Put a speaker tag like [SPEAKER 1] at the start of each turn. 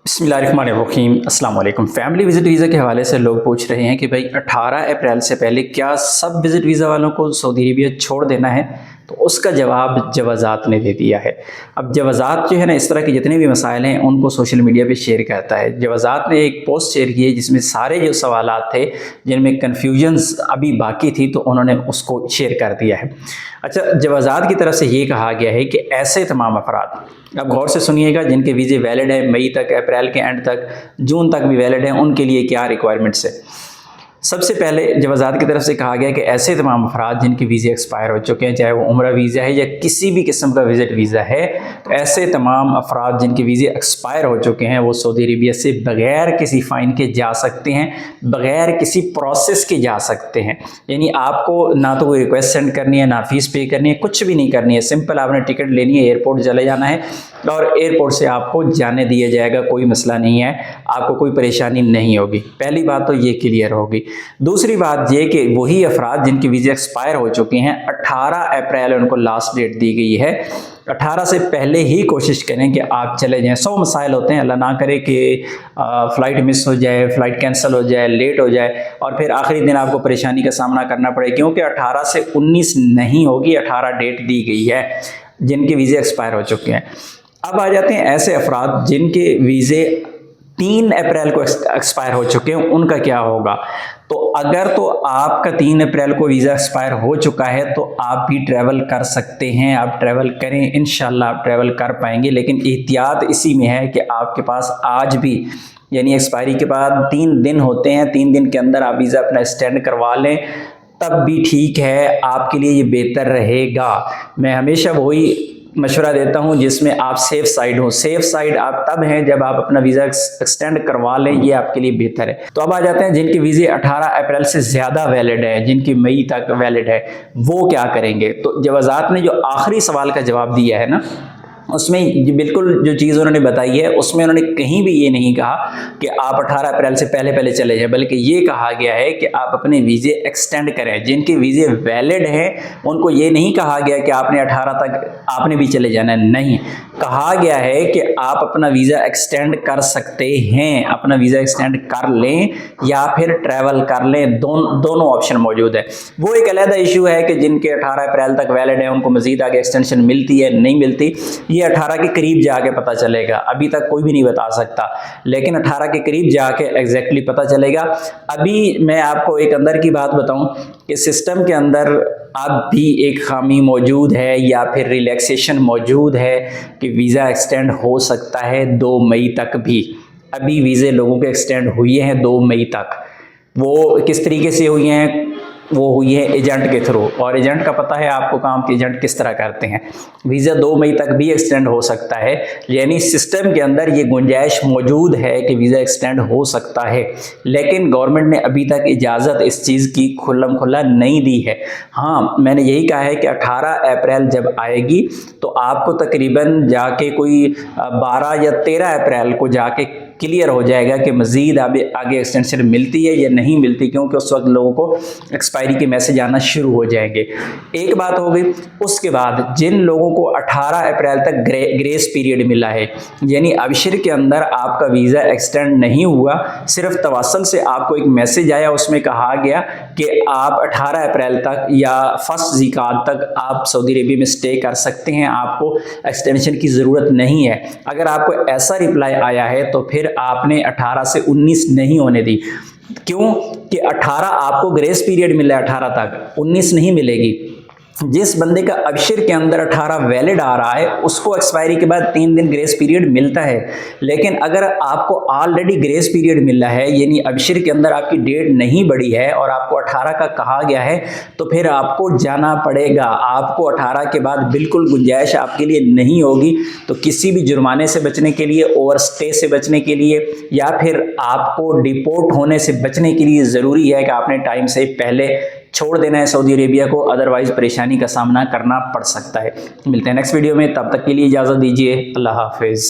[SPEAKER 1] बिस्मिल्लाहिर्रहमानिर्रहीम। अस्सलाम वालेकुम। फैमिली विज़िट वीज़ा के हवाले से लोग पूछ रहे हैं कि भाई 18 अप्रैल से पहले क्या सब विज़िट वीज़ा वालों को सऊदी अरबिया छोड़ देना है? तो उसका जवाब जवाज़ात ने दे दिया है। अब जवाज़ात जो है ना, इस तरह के जितने भी मसाइल हैं उनको सोशल मीडिया पे शेयर करता है। जवाज़ात ने एक पोस्ट शेयर की है जिसमें सारे जो सवालात थे जिनमें कन्फ्यूजन्स अभी बाकी थी तो उन्होंने उसको शेयर कर दिया है। अच्छा, जवाज़ात की तरफ से ये कहा गया है कि ऐसे तमाम अफराद, अब गौर से सुनिएगा, जिनके वीज़े वैलिड है मई तक, अप्रैल के एंड तक, जून तक भी वैलिड है, उनके लिए क्या रिक्वायरमेंट्स है। सबसे पहले जवाज़ात की तरफ से कहा गया कि ऐसे तमाम अफराद जिनके वीज़े एक्सपायर हो चुके हैं, चाहे वो उम्रा वीज़ा है या किसी भी किस्म का विज़िट वीज़ा है, तो ऐसे तमाम अफराद जिनके वीज़े एक्सपायर हो चुके हैं वो सऊदी अरबिया से बग़ैर किसी फ़ाइन के जा सकते हैं, बग़ैर किसी प्रोसेस के जा सकते हैं। यानी आपको ना तो कोई रिक्वेस्ट सेंड करनी है, ना फ़ीस पे करनी है, कुछ भी नहीं करनी है। सिंपल आपने टिकट लेनी है, एयरपोर्ट चले जाना है और एयरपोर्ट से आपको जाने दिया जाएगा। कोई मसला नहीं है, आपको कोई परेशानी नहीं होगी। पहली बात तो ये क्लियर होगी। दूसरी बात ये कि वही अफराद जिनके वीज़े एक्सपायर हो चुके हैं, 18 अप्रैल उनको लास्ट डेट दी गई है। 18 से पहले ही कोशिश करें कि आप चले जाएं। 100 मसाइल होते हैं, अल्लाह ना करे कि फ़्लाइट मिस हो जाए, फ़्लाइट कैंसिल हो जाए, लेट हो जाए और फिर आखिरी दिन आपको परेशानी का सामना करना पड़े, क्योंकि 18 से 19 नहीं होगी, 18 डेट दी गई है जिनके वीज़े एक्सपायर हो चुके हैं। अब आ जाते हैं ऐसे अफराद जिनके वीज़े 3 अप्रैल को एक्सपायर हो चुके हैं, उनका क्या होगा। तो अगर तो आपका 3 अप्रैल को वीज़ा एक्सपायर हो चुका है तो आप भी ट्रैवल कर सकते हैं, आप ट्रैवल करें, इंशाल्लाह आप ट्रैवल कर पाएंगे। लेकिन एहतियात इसी में है कि आपके पास आज भी, यानी एक्सपायरी के बाद 3 दिन होते हैं, 3 दिन के अंदर आप वीज़ा अपना एक्सटेंड करवा लें, तब भी ठीक है, आपके लिए ये बेहतर रहेगा। मैं हमेशा वही मशवरा देता हूं जिसमें आप सेफ साइड हो। सेफ साइड आप तब हैं जब आप अपना वीज़ा एक्सटेंड करवा लें, ये आपके लिए बेहतर है। तो अब आ जाते हैं जिनके वीज़े 18 अप्रैल से ज़्यादा वैलिड है, जिनकी मई तक वैलिड है, वो क्या करेंगे। तो जवाज़ात ने जो आखिरी सवाल का जवाब दिया है ना, उसमें बिल्कुल जो चीज़ उन्होंने बताई है उसमें उन्होंने कहीं भी ये नहीं कहा कि आप 18 अप्रैल से पहले पहले चले जाएं, बल्कि ये कहा गया है कि आप अपने वीज़े एक्सटेंड करें। जिनके वीज़े वैलिड हैं उनको ये नहीं कहा गया कि आपने 18 तक आपने भी चले जाना है, नहीं, कहा गया है कि आप अपना वीज़ा एक्सटेंड कर सकते हैं, अपना वीज़ा एक्सटेंड कर लें या फिर ट्रैवल कर लें, दोनों ऑप्शन मौजूद है। वो एक अलग इशू है कि जिनके 18 अप्रैल तक वैलिड है उनको मज़ीद आगे एक्सटेंशन मिलती है नहीं मिलती, ये 18 के करीब जाके पता चलेगा। अभी तक कोई भी नहीं बता सकता, लेकिन 18 के करीब जाके एग्जैक्टली पता चलेगा। अभी मैं आपको एक अंदर की बात बताऊं कि सिस्टम के अंदर अब भी एक खामी मौजूद है या फिर रिलैक्सेशन मौजूद है कि वीज़ा एक्सटेंड हो सकता है 2 मई तक भी। अभी वीज़े लोगों के एक्सटेंड हुए हैं 2 मई तक। वो किस तरीके से हुई हैं, वो हुई है एजेंट के थ्रू, और एजेंट का पता है आपको काम कि एजेंट किस तरह करते हैं। वीज़ा 2 मई तक भी एक्सटेंड हो सकता है, यानी सिस्टम के अंदर ये गुंजाइश मौजूद है कि वीज़ा एक्सटेंड हो सकता है, लेकिन गवर्नमेंट ने अभी तक इजाज़त इस चीज़ की खुल्लम खुल्ला नहीं दी है। हाँ, मैंने यही कहा है कि 18 अप्रैल जब आएगी तो आपको तकरीबन जाके कोई 12 या 13 अप्रैल को जाके क्लियर हो जाएगा कि मज़ीद आगे एक्सटेंशन मिलती है या नहीं मिलती, क्योंकि उस वक्त लोगों को एक्सपायरी के मैसेज आना शुरू हो जाएंगे। एक बात हो गई। उसके बाद जिन लोगों को 18 अप्रैल तक ग्रेस पीरियड मिला है, यानी अबशर के अंदर आपका वीज़ा एक्सटेंड नहीं हुआ, सिर्फ तवासल से आपको एक मैसेज आया, उसमें कहा गया कि आप 18 अप्रैल तक या 1 ज़िकात तक आप सऊदी अरबिया में स्टे कर सकते हैं, आपको एक्सटेंशन की ज़रूरत नहीं है। अगर आपको ऐसा रिप्लाई आया है तो फिर आपने 18 से 19 नहीं होने दी। क्यों कि 18 आपको ग्रेस पीरियड मिला है, 18 तक 19 नहीं मिलेगी। जिस बंदे का अबशर के अंदर 18 वैलिड आ रहा है उसको एक्सपायरी के बाद 3 दिन ग्रेस पीरियड मिलता है, लेकिन अगर आपको ऑलरेडी ग्रेस पीरियड मिला है, यानी अबशर के अंदर आपकी डेट नहीं बढ़ी है और आपको 18 का कहा गया है, तो फिर आपको जाना पड़ेगा। आपको 18 के बाद बिल्कुल गुंजाइश आपके लिए नहीं होगी। तो किसी भी जुर्माने से बचने के लिए, ओवर स्टे से बचने के लिए, या फिर आपको डिपोर्ट होने से बचने के लिए ज़रूरी है कि आपने टाइम से पहले छोड़ देना है सऊदी अरेबिया को, अदरवाइज परेशानी का सामना करना पड़ सकता है। मिलते हैं नेक्स्ट वीडियो में, तब तक के लिए इजाज़त दीजिए। अल्लाह हाफिज़।